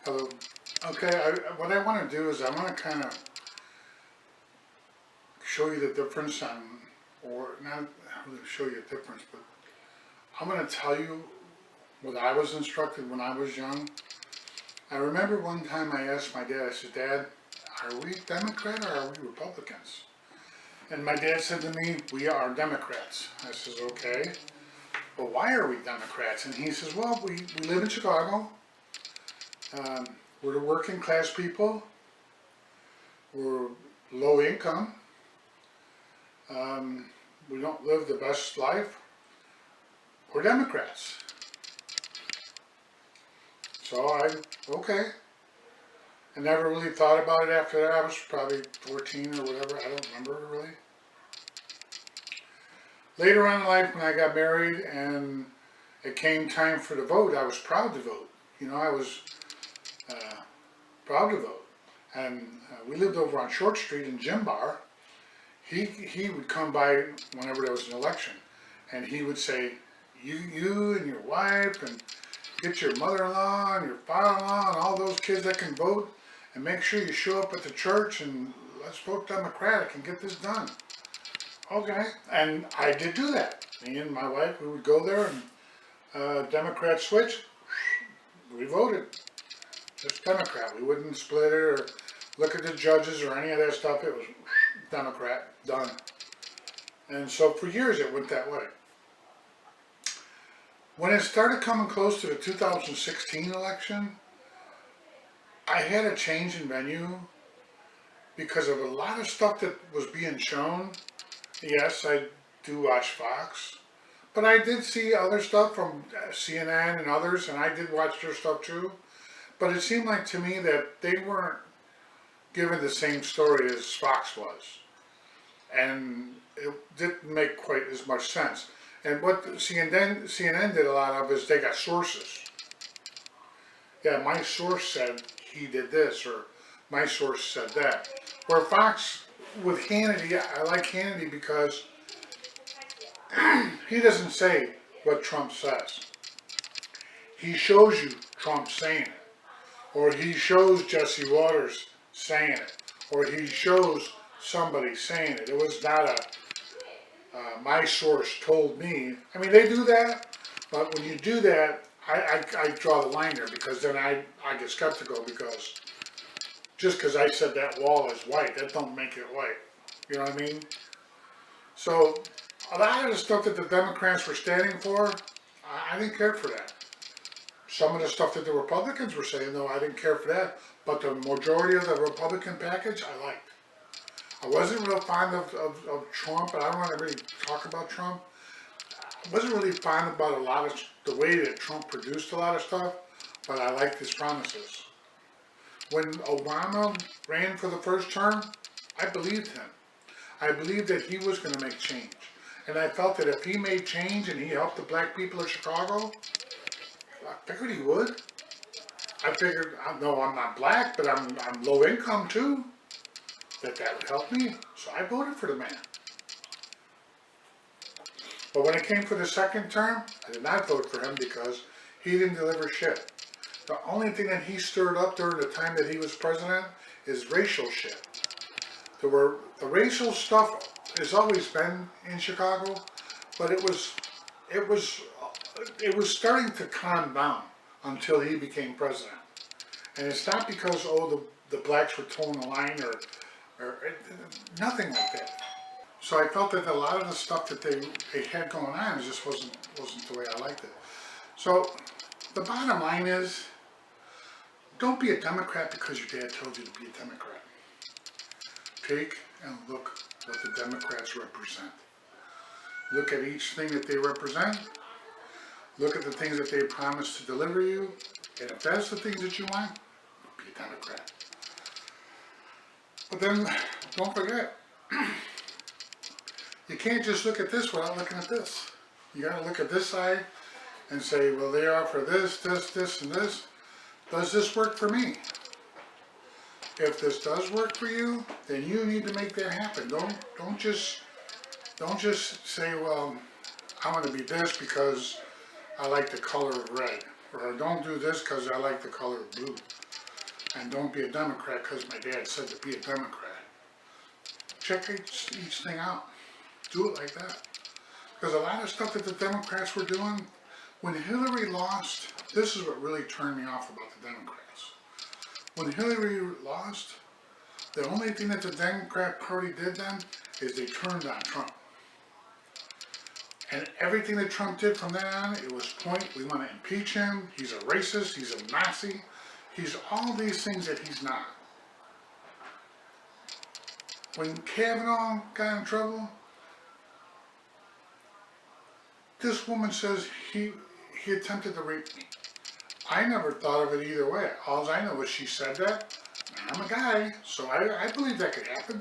Hello. Okay, what I want to do is I want to kind of show you the difference on, or not really show you a difference, but I'm going to tell you what I was instructed when I was young. I remember one time I asked my dad, I said, Dad, are we Democrat or are we Republicans? And my dad said to me, we are Democrats. I says, okay, but why are we Democrats? And he says, well, we live in Chicago. Um, we're the working class people. We're low income. Um, we don't live the best life. We're Democrats. So okay. I never really thought about it after that. I was probably 14 or whatever. I don't remember really. Later on in life, when I got married and it came time for the vote, I was proud to vote. You know, I was uh, proud to vote. And we lived over on Short Street in Jim Bar. He would come by whenever there was an election, and he would say, you and your wife and get your mother-in-law and your father-in-law and all those kids that can vote, and make sure you show up at the church and let's vote Democratic and get this done. Okay, and I did do that. Me and my wife, we would go there and Democrat switch, we voted just Democrat. We wouldn't split it or look at the judges or any of that stuff. It was Democrat, done. And so for years it went that way. When it started coming close to the 2016 election, I had a change in venue because of a lot of stuff that was being shown. Yes, I do watch Fox, but I did see other stuff from CNN and others, and I did watch their stuff too. But it seemed like to me that they weren't given the same story as Fox was, and it didn't make quite as much sense. And what CNN did a lot of is they got sources. Yeah, my source said he did this, or my source said that. Where Fox, with Hannity, I like Hannity because he doesn't say what Trump says. He shows you Trump saying it, or he shows Jesse Waters saying it, or he shows somebody saying it. It was not a my source told me. I mean, they do that, but when you do that, I draw the line there, because then I get skeptical, because just because I said that wall is white, that don't make it white. You know what I mean? So a lot of the stuff that the Democrats were standing for, I didn't care for that. Some of the stuff that the Republicans were saying, though, I didn't care for that. But the majority of the Republican package, I liked. I wasn't real fond of Trump, and I don't want to really talk about Trump. I wasn't really fond about a lot of the way that Trump produced a lot of stuff, but I liked his promises. When Obama ran for the first term, I believed him. I believed that he was going to make change. And I felt that if he made change and he helped the black people of Chicago, I figured he would. I figured, no, I'm not black, but I'm low income too, that would help me. So I voted for the man. But when it came for the second term, I did not vote for him because he didn't deliver shit. The only thing that he stirred up during the time that he was president is racial shit. The racial stuff has always been in Chicago, but it was starting to calm down until he became president. And it's not because the blacks were towing the line or nothing like that. So I felt that a lot of the stuff that they had going on just wasn't the way I liked it. So the bottom line is, don't be a Democrat because your dad told you to be a Democrat. Take and look what the Democrats represent. Look at each thing that they represent. Look at the things that they promise to deliver you. And if that's the things that you want, be a Democrat. But then, don't forget, you can't just look at this without looking at this. You gotta look at this side and say, well, they offer this, this, this, and this. Does this work for me? If this does work for you, then you need to make that happen. Don't just say, well, I want to be this because I like the color of red, or don't do this because I like the color of blue. and don't be a Democrat because my dad said to be a Democrat. Check each thing out. Do it like that. Because a lot of stuff that the Democrats were doing, when Hillary lost, this is what really turned me off about the Democrats. When Hillary lost, the only thing that the Democrat Party did then is they turned on Trump. And everything that Trump did from then on, it was we want to impeach him, he's a racist, he's a Nazi, he's all these things that he's not. When Kavanaugh got in trouble, this woman says he attempted to rape me. I never thought of it either way. All I know is she said that, and I'm a guy, so I believe that could happen.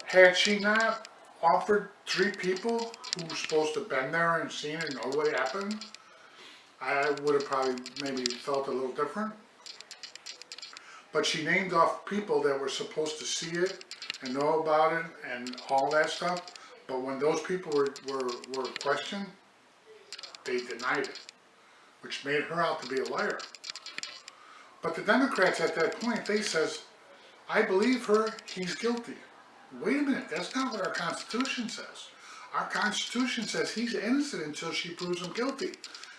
Had she not offered 3 people who were supposed to have been there and seen and know what happened, I would have probably maybe felt a little different. But she named off people that were supposed to see it and know about it and all that stuff. But when those people were questioned, they denied it, which made her out to be a liar. But the Democrats at that point, they says, I believe her, he's guilty. Wait a minute, that's not what our Constitution says. Our Constitution says he's innocent until she proves him guilty.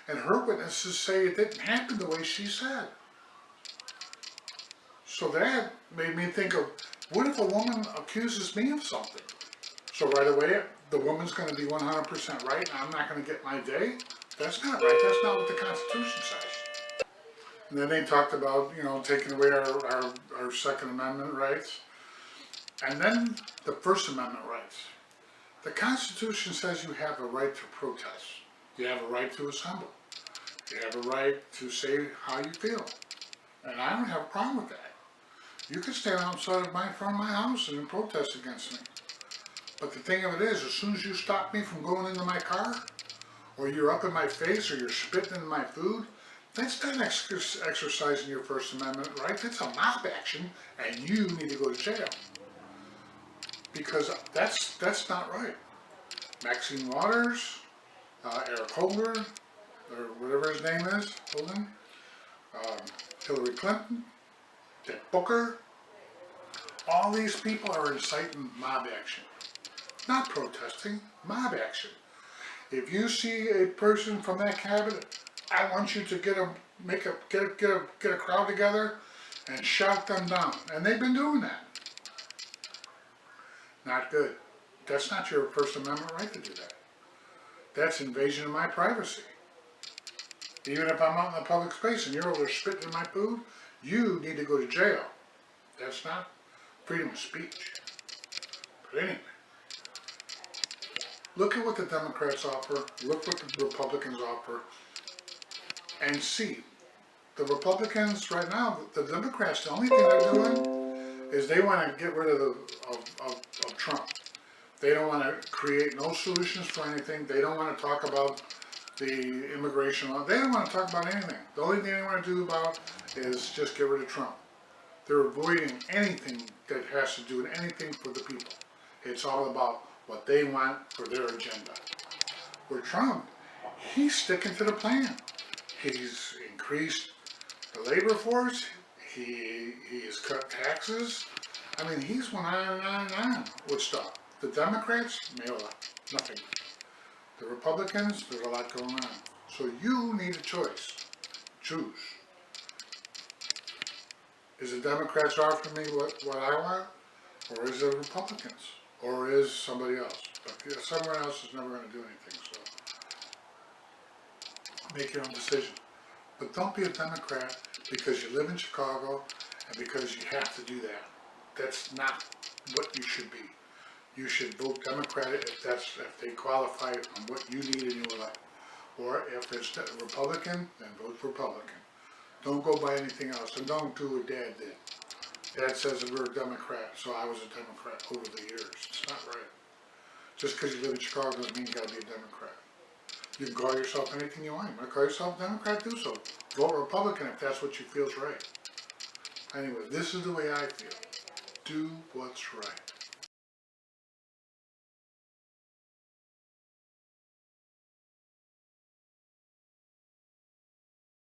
And her witnesses say it didn't happen the way she said. So that made me think of, what if a woman accuses me of something? So right away, the woman's going to be 100% right and I'm not going to get my day? That's not right, that's not what the Constitution says. And then they talked about, taking away our Second Amendment rights. And then the First Amendment rights. The Constitution says you have a right to protest. You have a right to assemble. You have a right to say how you feel. And I don't have a problem with that. You can stand outside of front of my house and protest against me. But the thing of it is, as soon as you stop me from going into my car, or you're up in my face, or you're spitting in my food, that's not exercising your First Amendment right. That's a mob action, and you need to go to jail. Because that's not right. Maxine Waters, Eric Holder, or whatever his name is, Holden, Hillary Clinton, Dick Booker, all these people are inciting mob action. Not protesting, mob action. If you see a person from that cabinet, I want you to get a crowd together and shout them down. And they've been doing that. Not good. That's not your First Amendment right to do that. That's invasion of my privacy. Even if I'm out in a public space and you're over there spitting in my food, you need to go to jail. That's not freedom of speech. But anyway, look at what the Democrats offer, look what the Republicans offer, and see. The Republicans right now, the Democrats, the only thing they're doing is they want to get rid of Trump. They don't want to create no solutions for anything. They don't want to talk about the immigration law. They don't want to talk about anything. The only thing they want to do about is just get rid of Trump. They're avoiding anything that has to do with anything for the people. It's all about what they want for their agenda. Where Trump, he's sticking to the plan. He's increased the labor force. He has cut taxes. I mean, he's went on and on and on with stuff. The Democrats, nothing. The Republicans, there's a lot going on. So you need a choice. Choose. Is the Democrats offering me what I want? Or is it the Republicans? Or is somebody else? But someone else is never going to do anything, so make your own decision. But don't be a Democrat because you live in Chicago and because you have to do that. That's not what you should be. You should vote Democratic if they qualify on what you need in your life. Or if it's Republican, then vote Republican. Don't go by anything else, and don't do what Dad did. Dad says that we're a Democrat, so I was a Democrat over the years. It's not right. Just because you live in Chicago doesn't mean you gotta be a Democrat. You can call yourself anything you want. You want to call yourself a Democrat, do so. Vote Republican if that's what you feel's right. Anyway, this is the way I feel. Do what's right.